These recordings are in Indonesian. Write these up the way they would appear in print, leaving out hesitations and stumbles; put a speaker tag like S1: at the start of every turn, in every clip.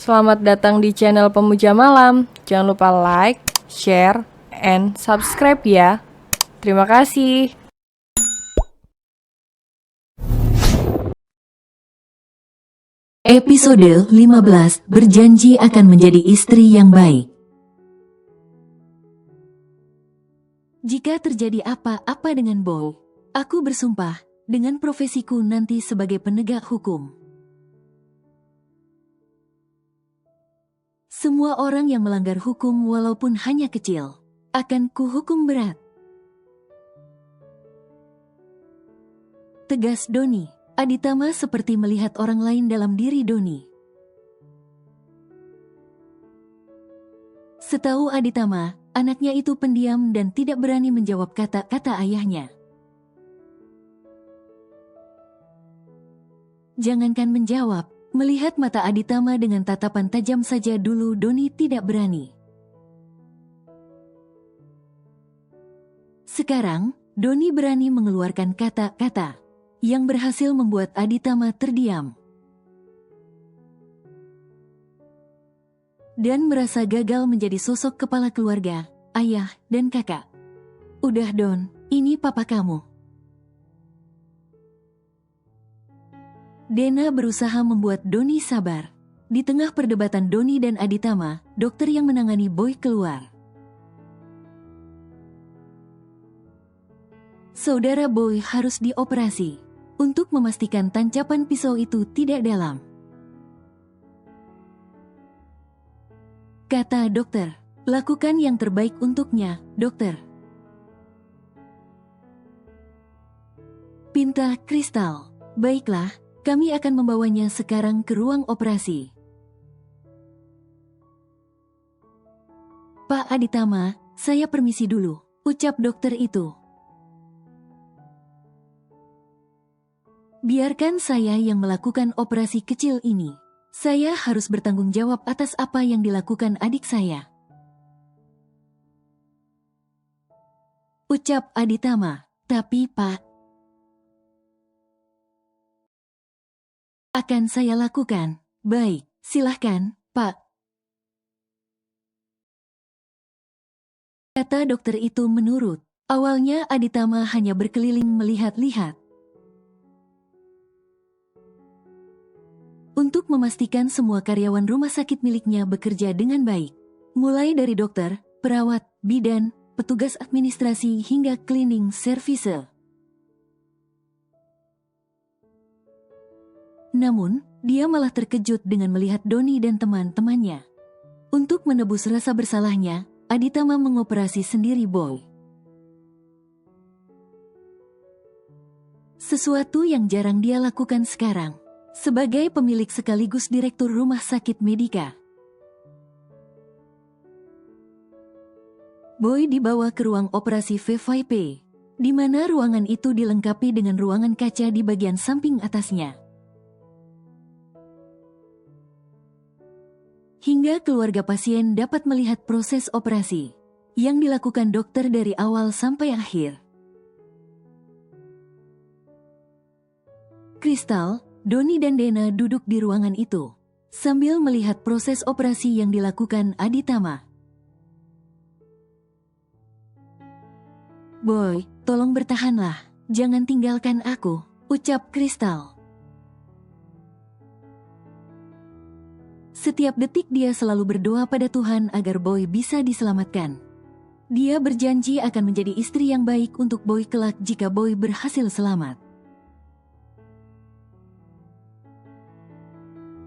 S1: Selamat datang di channel Pemuja Malam. Jangan lupa like, share, and subscribe ya. Terima kasih.
S2: Episode 15, berjanji akan menjadi istri yang baik. Jika terjadi apa-apa dengan Boy, aku bersumpah dengan profesiku nanti sebagai penegak hukum. Semua orang yang melanggar hukum walaupun hanya kecil, akan kuhukum berat. Tegas Doni. Aditama seperti melihat orang lain dalam diri Doni. Setahu Aditama, anaknya itu pendiam dan tidak berani menjawab kata-kata ayahnya. Jangankan menjawab, melihat mata Aditama dengan tatapan tajam saja dulu Doni tidak berani. Sekarang, Doni berani mengeluarkan kata-kata yang berhasil membuat Aditama terdiam. Dan merasa gagal menjadi sosok kepala keluarga, ayah, dan kakak. Udah Don, ini papa kamu. Dena berusaha membuat Doni sabar. Di tengah perdebatan Doni dan Aditama, dokter yang menangani Boy keluar. Saudara Boy harus dioperasi untuk memastikan tancapan pisau itu tidak dalam. Kata dokter, lakukan yang terbaik untuknya, dokter. Pinta Kristal, baiklah, kami akan membawanya sekarang ke ruang operasi. Pak Aditama, saya permisi dulu, ucap dokter itu. Biarkan saya yang melakukan operasi kecil ini. Saya harus bertanggung jawab atas apa yang dilakukan adik saya. Ucap Aditama, tapi Pak, akan saya lakukan. Baik, silahkan, Pak. Kata dokter itu menurut. Awalnya Aditama hanya berkeliling melihat-lihat. Untuk memastikan semua karyawan rumah sakit miliknya bekerja dengan baik. Mulai dari dokter, perawat, bidan, petugas administrasi hingga cleaning service. Namun, dia malah terkejut dengan melihat Doni dan teman-temannya. Untuk menebus rasa bersalahnya, Aditama mengoperasi sendiri Boy. Sesuatu yang jarang dia lakukan sekarang. Sebagai pemilik sekaligus direktur rumah sakit Medika. Boy dibawa ke ruang operasi VVIP, di mana ruangan itu dilengkapi dengan ruangan kaca di bagian samping atasnya. Hingga keluarga pasien dapat melihat proses operasi yang dilakukan dokter dari awal sampai akhir. Kristal, Doni dan Dena duduk di ruangan itu, sambil melihat proses operasi yang dilakukan Aditama. Boy, tolong bertahanlah, jangan tinggalkan aku, ucap Kristal. Setiap detik dia selalu berdoa pada Tuhan agar Boy bisa diselamatkan. Dia berjanji akan menjadi istri yang baik untuk Boy kelak jika Boy berhasil selamat.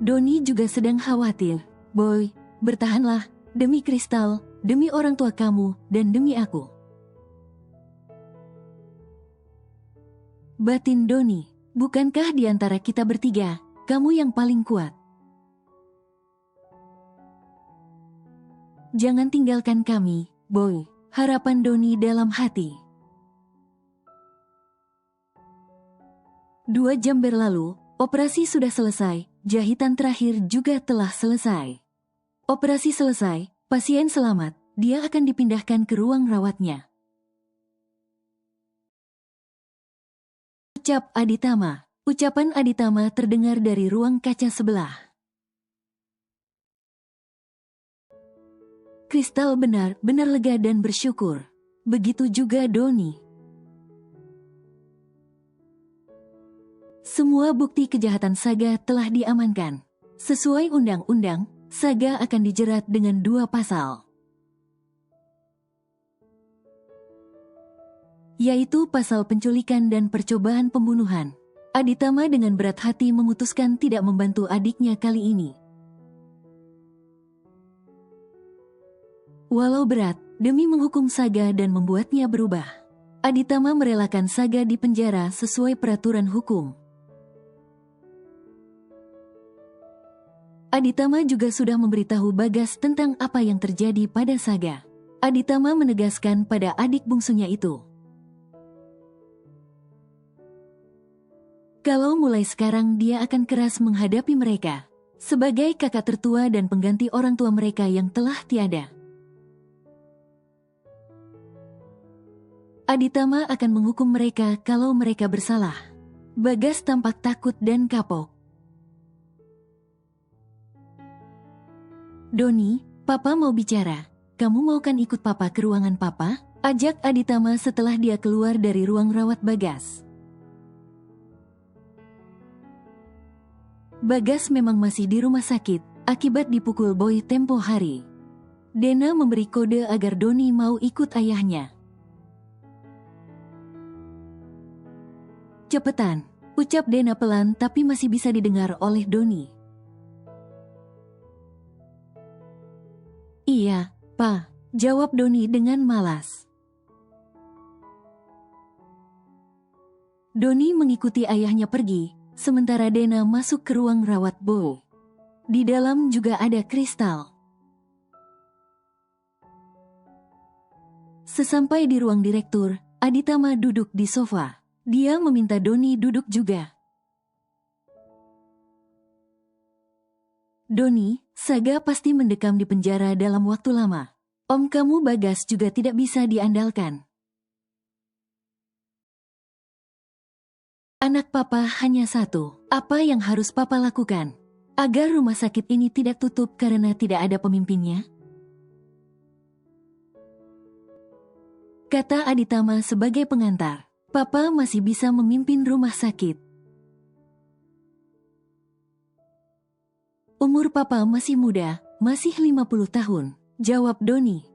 S2: Doni juga sedang khawatir. Boy, bertahanlah, demi Kristal, demi orang tua kamu, dan demi aku. Batin Doni, bukankah di antara kita bertiga, kamu yang paling kuat? Jangan tinggalkan kami, Boy, harapan Doni dalam hati. 2 jam berlalu, operasi sudah selesai. Jahitan terakhir juga telah selesai. Operasi selesai, pasien selamat, dia akan dipindahkan ke ruang rawatnya. Ucap Aditama. Ucapan Aditama terdengar dari ruang kaca sebelah. Kristal benar-benar lega dan bersyukur. Begitu juga Doni. Semua bukti kejahatan Saga telah diamankan. Sesuai undang-undang, Saga akan dijerat dengan 2 pasal, yaitu pasal penculikan dan percobaan pembunuhan. Aditama dengan berat hati memutuskan tidak membantu adiknya kali ini. Walau berat, demi menghukum Saga dan membuatnya berubah, Aditama merelakan Saga di penjara sesuai peraturan hukum. Aditama juga sudah memberitahu Bagas tentang apa yang terjadi pada Saga. Aditama menegaskan pada adik bungsunya itu, kalau mulai sekarang dia akan keras menghadapi mereka, sebagai kakak tertua dan pengganti orang tua mereka yang telah tiada. Aditama akan menghukum mereka kalau mereka bersalah. Bagas tampak takut dan kapok. Doni, Papa mau bicara. Kamu mau kan ikut Papa ke ruangan Papa? Ajak Aditama setelah dia keluar dari ruang rawat Bagas. Bagas memang masih di rumah sakit, akibat dipukul Boy tempo hari. Dena memberi kode agar Doni mau ikut ayahnya. Cepetan, ucap Dena pelan tapi masih bisa didengar oleh Doni. Iya, Pa, jawab Doni dengan malas. Doni mengikuti ayahnya pergi, sementara Dena masuk ke ruang rawat Boy. Di dalam juga ada Kristal. Sesampai di ruang direktur, Aditama duduk di sofa. Dia meminta Doni duduk juga. Doni, Saga pasti mendekam di penjara dalam waktu lama. Om kamu Bagas juga tidak bisa diandalkan. Anak Papa hanya satu. Apa yang harus Papa lakukan agar rumah sakit ini tidak tutup karena tidak ada pemimpinnya? Kata Aditama sebagai pengantar. Papa masih bisa memimpin rumah sakit. Umur Papa masih muda, masih 50 tahun, jawab Doni.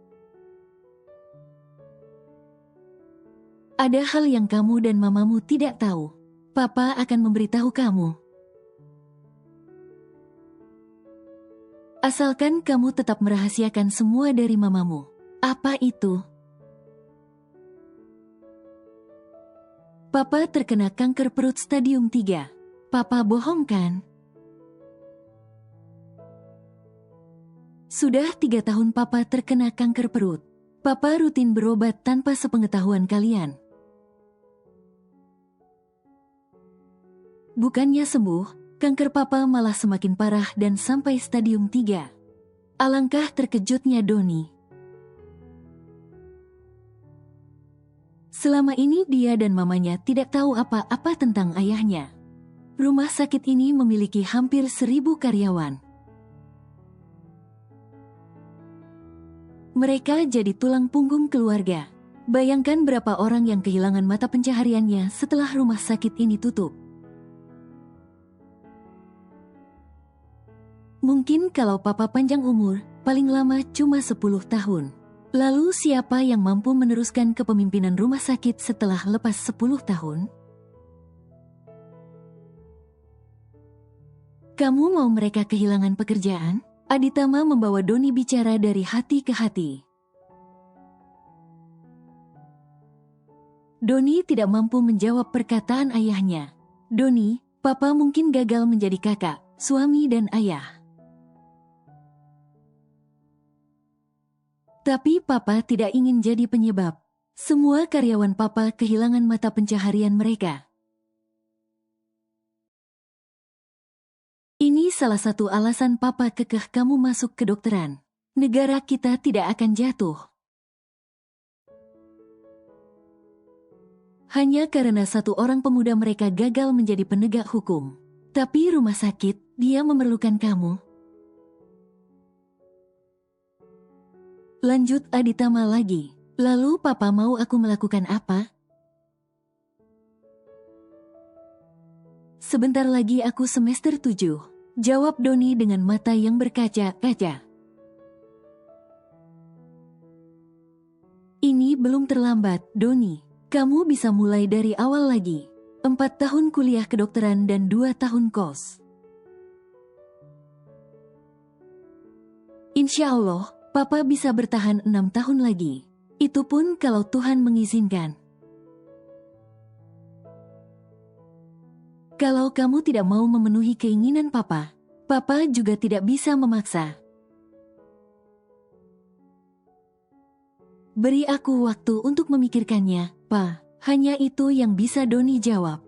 S2: Ada hal yang kamu dan mamamu tidak tahu. Papa akan memberitahu kamu. Asalkan kamu tetap merahasiakan semua dari mamamu. Apa itu? Papa terkena kanker perut stadium 3. Papa bohong kan? Sudah 3 tahun Papa terkena kanker perut. Papa rutin berobat tanpa sepengetahuan kalian. Bukannya sembuh, kanker Papa malah semakin parah dan sampai stadium 3. Alangkah terkejutnya Doni. Selama ini dia dan mamanya tidak tahu apa-apa tentang ayahnya. Rumah sakit ini memiliki hampir 1000 karyawan. Mereka jadi tulang punggung keluarga. Bayangkan berapa orang yang kehilangan mata pencahariannya setelah rumah sakit ini tutup. Mungkin kalau Papa panjang umur, paling lama cuma 10 tahun. Lalu siapa yang mampu meneruskan kepemimpinan rumah sakit setelah lepas 10 tahun? Kamu mau mereka kehilangan pekerjaan? Aditama membawa Doni bicara dari hati ke hati. Doni tidak mampu menjawab perkataan ayahnya. Doni, Papa mungkin gagal menjadi kakak, suami dan ayah. Tapi Papa tidak ingin jadi penyebab. Semua karyawan Papa kehilangan mata pencaharian mereka. Ini salah satu alasan Papa kekeh kamu masuk kedokteran. Negara kita tidak akan jatuh hanya karena satu orang pemuda mereka gagal menjadi penegak hukum. Tapi rumah sakit, dia memerlukan kamu. Lanjut Aditama lagi. Lalu papa mau aku melakukan apa? Sebentar lagi aku semester 7. Jawab Doni dengan mata yang berkaca-kaca. Ini belum terlambat, Doni. Kamu bisa mulai dari awal lagi. 4 tahun kuliah kedokteran dan 2 tahun kos. Insya Allah, papa bisa bertahan 6 tahun lagi. Itu pun kalau Tuhan mengizinkan. Kalau kamu tidak mau memenuhi keinginan papa, papa juga tidak bisa memaksa. Beri aku waktu untuk memikirkannya, Pa. Hanya itu yang bisa Doni jawab.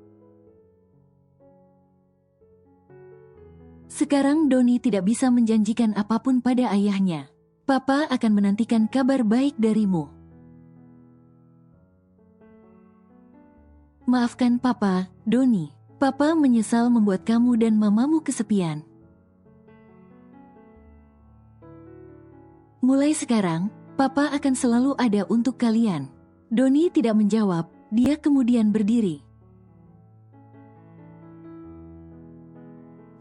S2: Sekarang Doni tidak bisa menjanjikan apapun pada ayahnya. Papa akan menantikan kabar baik darimu. Maafkan papa, Doni. Papa menyesal membuat kamu dan mamamu kesepian. Mulai sekarang, papa akan selalu ada untuk kalian. Doni tidak menjawab, dia kemudian berdiri.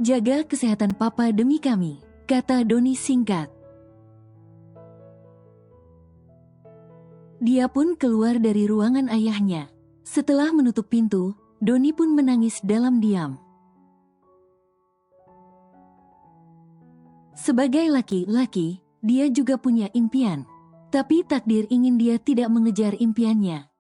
S2: Jaga kesehatan papa demi kami, kata Doni singkat. Dia pun keluar dari ruangan ayahnya. Setelah menutup pintu, Doni pun menangis dalam diam. Sebagai laki-laki, dia juga punya impian. Tapi takdir ingin dia tidak mengejar impiannya.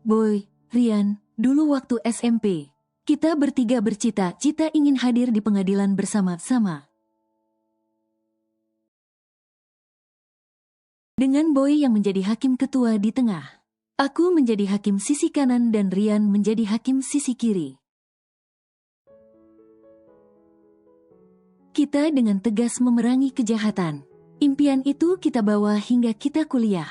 S2: Boy, Rian, dulu waktu SMP, kita bertiga bercita-cita ingin hadir di pengadilan bersama-sama. Dengan Boy yang menjadi hakim ketua di tengah. Aku menjadi hakim sisi kanan dan Rian menjadi hakim sisi kiri. Kita dengan tegas memerangi kejahatan. Impian itu kita bawa hingga kita kuliah.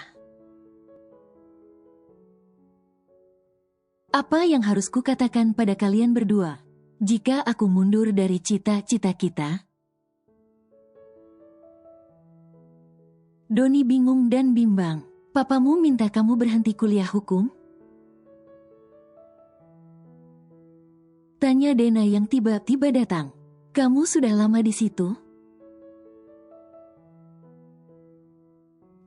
S2: Apa yang harus kukatakan pada kalian berdua? Jika aku mundur dari cita-cita kita? Doni bingung dan bimbang. Papamu minta kamu berhenti kuliah hukum? Tanya Dena yang tiba-tiba datang. Kamu sudah lama di situ?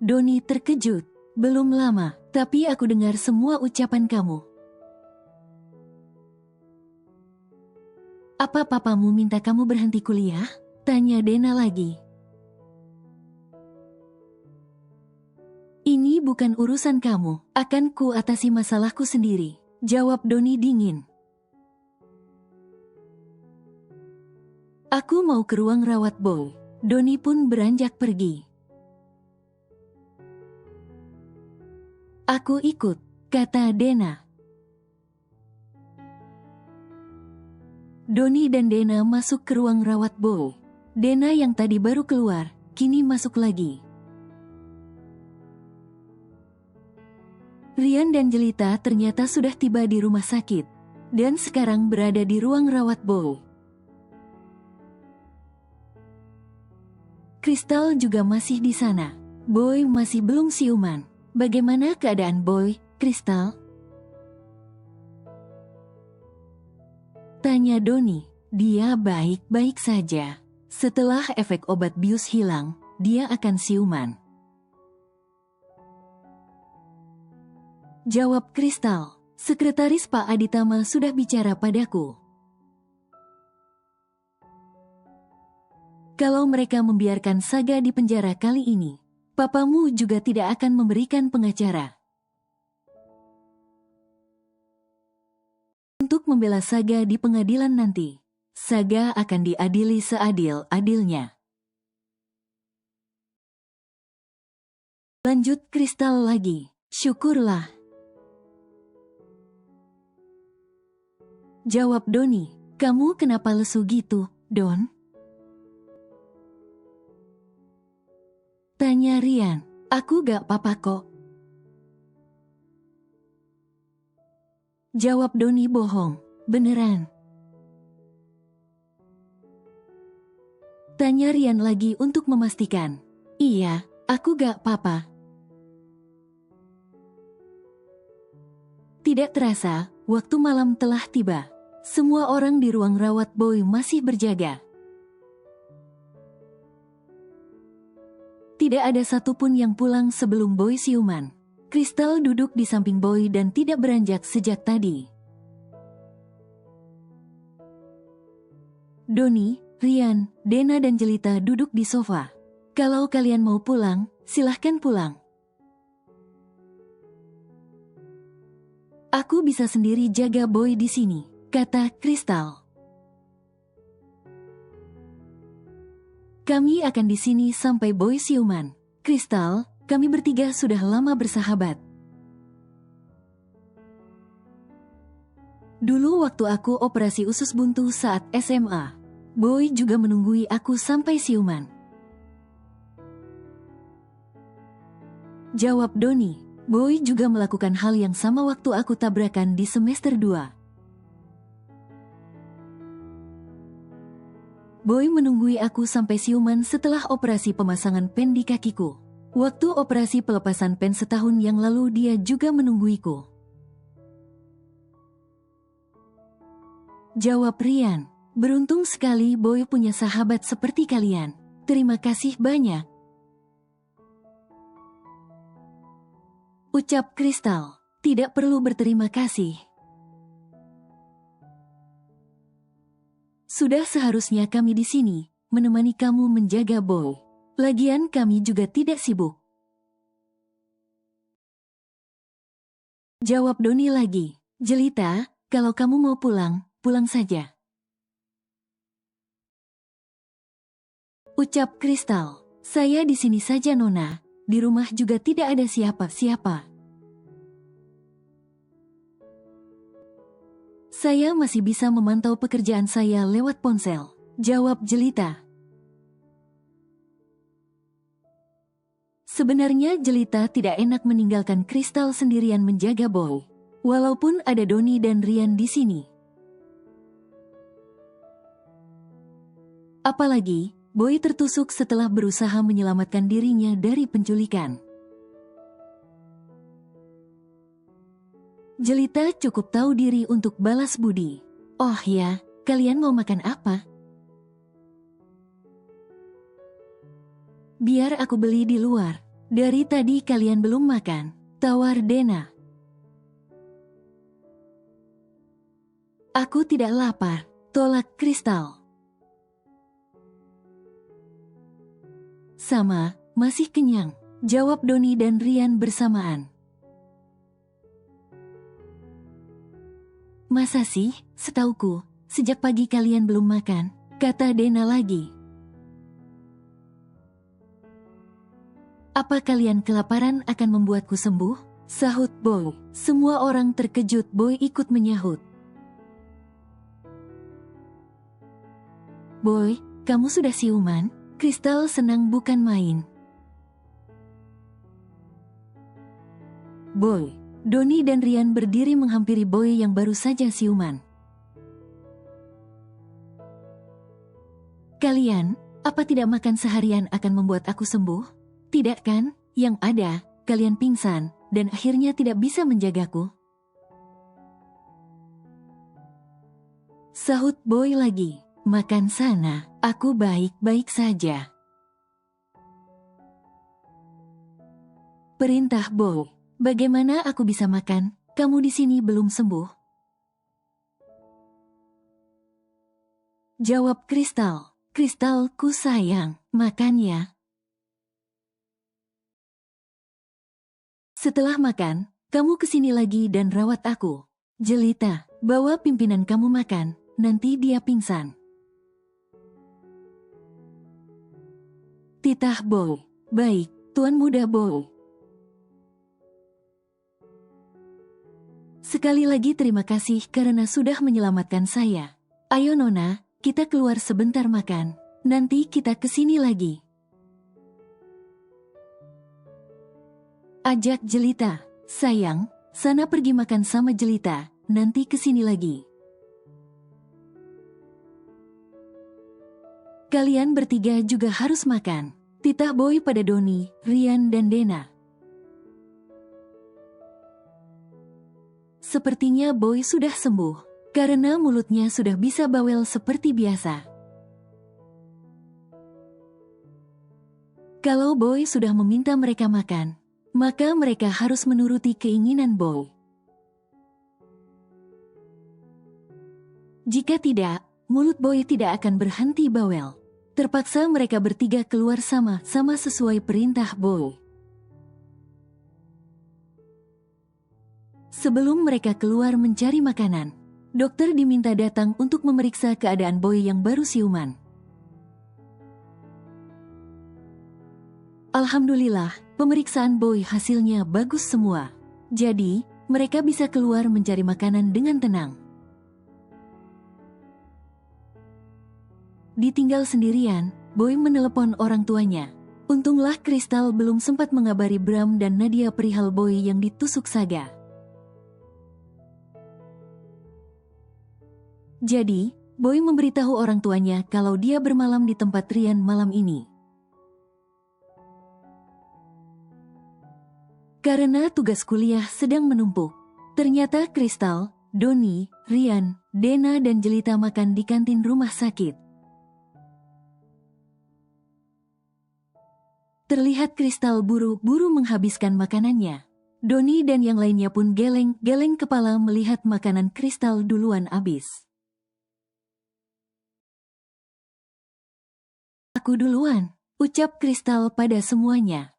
S2: Doni terkejut. Belum lama, tapi aku dengar semua ucapan kamu. Apa papamu minta kamu berhenti kuliah? Tanya Dena lagi. Ini bukan urusan kamu, akan ku atasi masalahku sendiri. Jawab Doni dingin. Aku mau ke ruang rawat Boy. Doni pun beranjak pergi. Aku ikut, kata Dena. Doni dan Dena masuk ke ruang rawat Boy. Dena yang tadi baru keluar, kini masuk lagi. Rian dan Jelita ternyata sudah tiba di rumah sakit, dan sekarang berada di ruang rawat Boy. Kristal juga masih di sana. Boy masih belum siuman. Bagaimana keadaan Boy, Kristal? Tanya Doni. Dia baik-baik saja. Setelah efek obat bius hilang, dia akan siuman. Jawab Kristal. Sekretaris Pak Aditama sudah bicara padaku. Kalau mereka membiarkan Saga di penjara kali ini, papamu juga tidak akan memberikan pengacara. Untuk membela Saga di pengadilan nanti, Saga akan diadili seadil-adilnya. Lanjut Kristal lagi. Syukurlah. Jawab Doni. Kamu kenapa lesu gitu, Don? Tanya Rian. Aku gak apa-apa kok. Jawab Doni bohong. Beneran. Tanya Rian lagi untuk memastikan. Iya, aku gak apa-apa. Tidak terasa, waktu malam telah tiba. Semua orang di ruang rawat Boy masih berjaga. Tidak ada satupun yang pulang sebelum Boy siuman. Kristal duduk di samping Boy dan tidak beranjak sejak tadi. Doni, Rian, Dena dan Jelita duduk di sofa. Kalau kalian mau pulang, silahkan pulang. Aku bisa sendiri jaga Boy di sini, kata Kristal. Kami akan di sini sampai Boy siuman. Kristal, kami bertiga sudah lama bersahabat. Dulu waktu aku operasi usus buntu saat SMA, Boy juga menunggui aku sampai siuman. Jawab Doni. Boy juga melakukan hal yang sama waktu aku tabrakan di semester 2. Boy menunggui aku sampai siuman setelah operasi pemasangan pen di kakiku. Waktu operasi pelepasan pen setahun yang lalu dia juga menungguiku. Jawab Rian. Beruntung sekali Boy punya sahabat seperti kalian. Terima kasih banyak. Ucap Kristal. Tidak perlu berterima kasih. Sudah seharusnya kami di sini, menemani kamu menjaga Boy. Lagian kami juga tidak sibuk. Jawab Doni lagi. Jelita, kalau kamu mau pulang, pulang saja. Ucap Kristal. Saya di sini saja Nona, di rumah juga tidak ada siapa-siapa. Saya masih bisa memantau pekerjaan saya lewat ponsel. Jawab Jelita. Sebenarnya Jelita tidak enak meninggalkan Kristal sendirian menjaga Boy. Walaupun ada Doni dan Rian di sini. Apalagi, Boy tertusuk setelah berusaha menyelamatkan dirinya dari penculikan. Jelita cukup tahu diri untuk balas budi. Oh ya, kalian mau makan apa? Biar aku beli di luar. Dari tadi kalian belum makan, tawar Dena. Aku tidak lapar, tolak Kristal. Sama, masih kenyang, jawab Doni dan Rian bersamaan. Masa sih, setauku, sejak pagi kalian belum makan, kata Dena lagi. Apa kalian kelaparan akan membuatku sembuh? Sahut Boy. Semua orang terkejut. Boy ikut menyahut. Boy, kamu sudah siuman? Kristal senang bukan main. Boy, Doni dan Rian berdiri menghampiri Boy yang baru saja siuman. Kalian, apa tidak makan seharian akan membuat aku sembuh? Tidak kan, yang ada, kalian pingsan, dan akhirnya tidak bisa menjagaku. Sahut Boy lagi, makan sana, aku baik-baik saja. Perintah Boy, bagaimana aku bisa makan, kamu di sini belum sembuh? Jawab Kristal, Kristalku sayang, makan ya. Setelah makan, kamu kesini lagi dan rawat aku. Jelita, bawa pimpinan kamu makan, nanti dia pingsan. Titah Boy, baik, Tuan Muda Boy. Sekali lagi terima kasih karena sudah menyelamatkan saya. Ayo Nona, kita keluar sebentar makan, nanti kita kesini lagi. Ajak Jelita, sayang, sana pergi makan sama Jelita, nanti kesini lagi. Kalian bertiga juga harus makan. Titah Boy pada Doni, Rian, dan Dena. Sepertinya Boy sudah sembuh, karena mulutnya sudah bisa bawel seperti biasa. Kalau Boy sudah meminta mereka makan, maka mereka harus menuruti keinginan Boy. Jika tidak, mulut Boy tidak akan berhenti bawel. Terpaksa mereka bertiga keluar sama-sama sesuai perintah Boy. Sebelum mereka keluar mencari makanan, dokter diminta datang untuk memeriksa keadaan Boy yang baru siuman. Alhamdulillah, pemeriksaan Boy hasilnya bagus semua. Jadi, mereka bisa keluar mencari makanan dengan tenang. Ditinggal sendirian, Boy menelepon orang tuanya. Untunglah Kristal belum sempat mengabari Bram dan Nadia perihal Boy yang ditusuk Saga. Jadi, Boy memberitahu orang tuanya kalau dia bermalam di tempat Rian malam ini. Karena tugas kuliah sedang menumpuk, ternyata Kristal, Doni, Rian, Dena, dan Jelita makan di kantin rumah sakit. Terlihat Kristal buru-buru menghabiskan makanannya. Doni dan yang lainnya pun geleng-geleng kepala melihat makanan Kristal duluan habis. Aku duluan, ucap Kristal pada semuanya.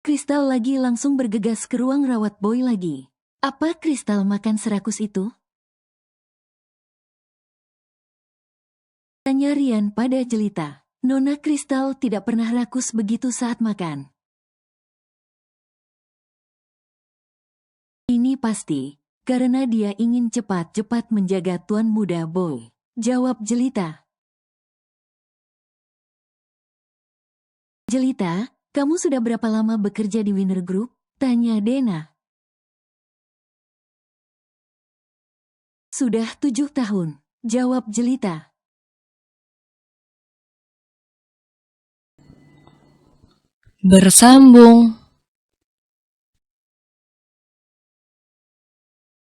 S2: Kristal lagi langsung bergegas ke ruang rawat Boy lagi. Apa Kristal makan serakus itu? Tanya Rian pada Jelita. Nona Kristal tidak pernah rakus begitu saat makan. Ini pasti, karena dia ingin cepat-cepat menjaga tuan muda Boy. Jawab Jelita. Jelita, kamu sudah berapa lama bekerja di Winner Group? Tanya Dena. Sudah 7 tahun, jawab Jelita.
S1: Bersambung.